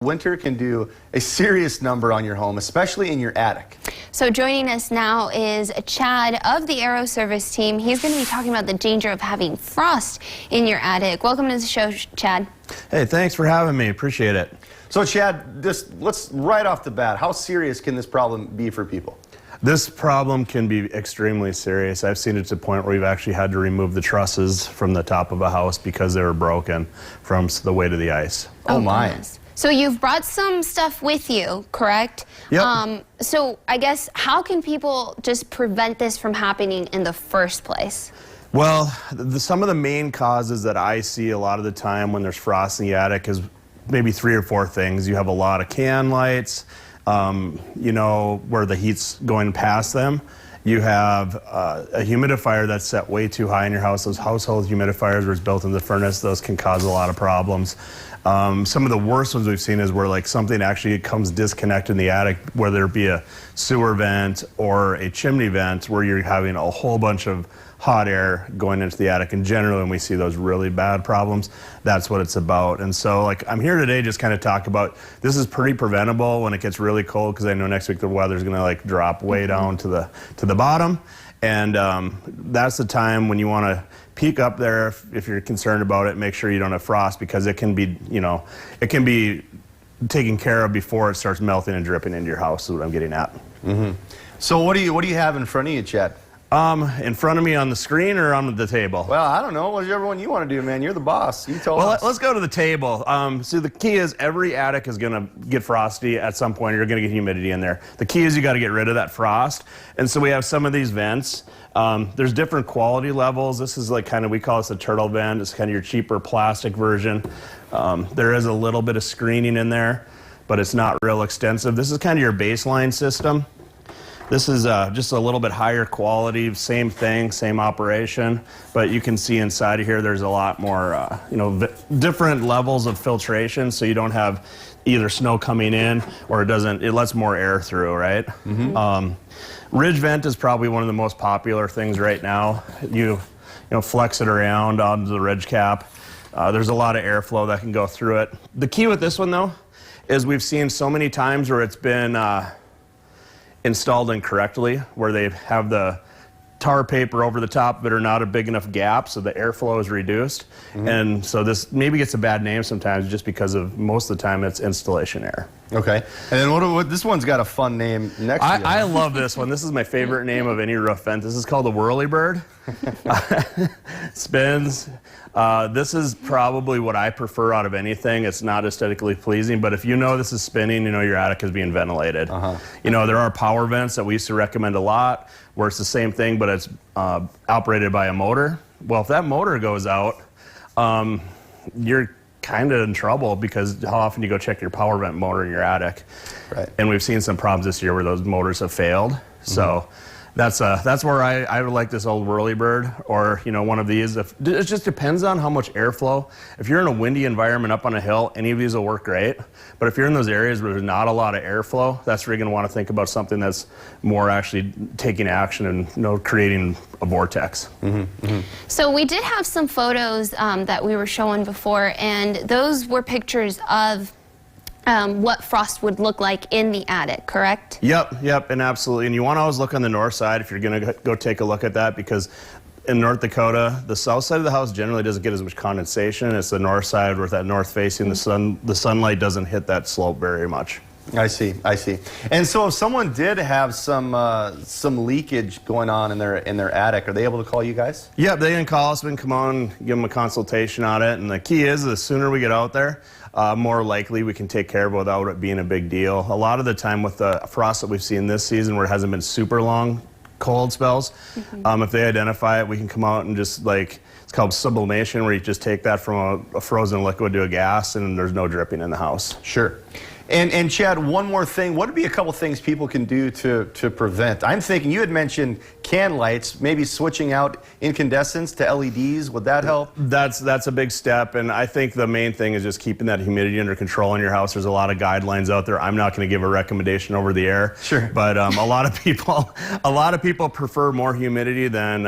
Winter can do a serious number on your home, especially in your attic. So joining us now is Chad of the Aero Service team. He's going to be talking about the danger of having frost in your attic. Welcome to the show, Chad. Hey, thanks for having me. Appreciate it. So Chad, let's right off the bat, how serious can this problem be for people? This problem can be extremely serious. I've seen it to the point where we've actually had to remove the trusses from the top of a house because they were broken from the weight of the ice. Oh my. Goodness. So you've brought some stuff with you, correct? Yep. So I guess how can people just prevent this from happening in the first place? Well, some of the main causes that I see a lot of the time when there's frost in the attic is maybe 3 or 4 things. You have a lot of can lights, you know, where the heat's going past them. You have a humidifier that's set way too high in your house. Those household humidifiers where it's built in the furnace, those can cause a lot of problems. Some of the worst ones we've seen is where like something actually comes disconnected in the attic, whether it be a sewer vent or a chimney vent, where you're having a whole bunch of hot air going into the attic. And generally when we see those really bad problems, that's what it's about. And so like I'm here today just kind of talk about, this is pretty preventable when it gets really cold, because I know next week the weather's gonna like drop way down to the bottom. And that's the time when you want to peek up there if you're concerned about it. Make sure you don't have frost, because it can be, you know, it can be taken care of before it starts melting and dripping into your house, is what I'm getting at. Mm-hmm. So what do you have in front of you, Chad? In front of me on the screen or on the table? Well, I don't know. Whichever one you want to do, man. You're the boss. You tell us. Well, let's go to the table. So the key is every attic is going to get frosty at some point. You're going to get humidity in there. The key is you got to get rid of that frost. And so we have some of these vents. There's different quality levels. This is like kind of, we call this a turtle vent. It's kind of your cheaper plastic version. There is a little bit of screening in there, but it's not real extensive. This is kind of your baseline system. This is just a little bit higher quality, same thing, same operation, but you can see inside of here there's a lot more, you know, different levels of filtration, so you don't have either snow coming in or it lets more air through, right? Mm-hmm. Ridge vent is probably one of the most popular things right now. You know, flex it around onto the ridge cap. There's a lot of airflow that can go through it. The key with this one though is we've seen so many times where it's been installed incorrectly, where they have the tar paper over the top of it or not a big enough gap, so the airflow is reduced. Mm-hmm. And so this maybe gets a bad name sometimes just because of most of the time it's installation error. Okay. And then what this one's got a fun name next to it. I love this one. This is my favorite name of any roof vent. This is called the Whirlybird. Spins. This is probably what I prefer out of anything. It's not aesthetically pleasing, but if you know this is spinning, you know your attic is being ventilated. You know, there are power vents that we used to recommend a lot, where it's the same thing, but it's operated by a motor. Well, if that motor goes out, you're kind of in trouble, because how often do you go check your power vent motor in your attic? Right. And we've seen some problems this year where those motors have failed. Mm-hmm. So that's where I would like this old Whirlybird, or you know, one of these. It just depends on how much airflow. If you're in a windy environment up on a hill, any of these will work great. But if you're in those areas where there's not a lot of airflow, that's where you're going to want to think about something that's more actually taking action and, you know, creating a vortex. Mm-hmm. Mm-hmm. So we did have some photos that we were showing before, and those were pictures of what frost would look like in the attic, correct? Yep, and absolutely. And you want to always look on the north side if you're going to go take a look at that, because in North Dakota, the south side of the house generally doesn't get as much condensation. It's the north side with that north facing, the sunlight doesn't hit that slope very much. I see. And so if someone did have some leakage going on in their attic, are they able to call you guys? Yeah, they can call us. We can come on, give them a consultation on it. And the key is, the sooner we get out there, more likely we can take care of it without it being a big deal. A lot of the time with the frost that we've seen this season, where it hasn't been super long cold spells, if they identify it, we can come out and just like, it's called sublimation, where you just take that from a frozen liquid to a gas, and there's no dripping in the house. Sure. And Chad, one more thing. What would be a couple things people can do to prevent? I'm thinking, you had mentioned can lights, maybe switching out incandescents to LEDs. Would that help? That's a big step, and I think the main thing is just keeping that humidity under control in your house. There's a lot of guidelines out there. I'm not going to give a recommendation over the air. Sure. But a lot of people prefer more humidity than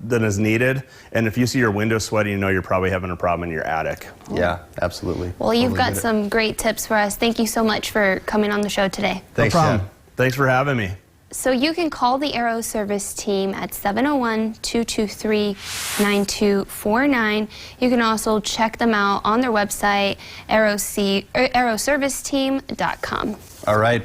than is needed. And if you see your window sweaty, you know you're probably having a problem in your attic. Yeah, absolutely. Well, you've Totally got get it. some great tips for us. Thank you so much for coming on the show today. Thanks, no problem. Chad. Thanks for having me. So you can call the Aero Service team at 701-223-9249. You can also check them out on their website, aeroserviceteam.com. All right.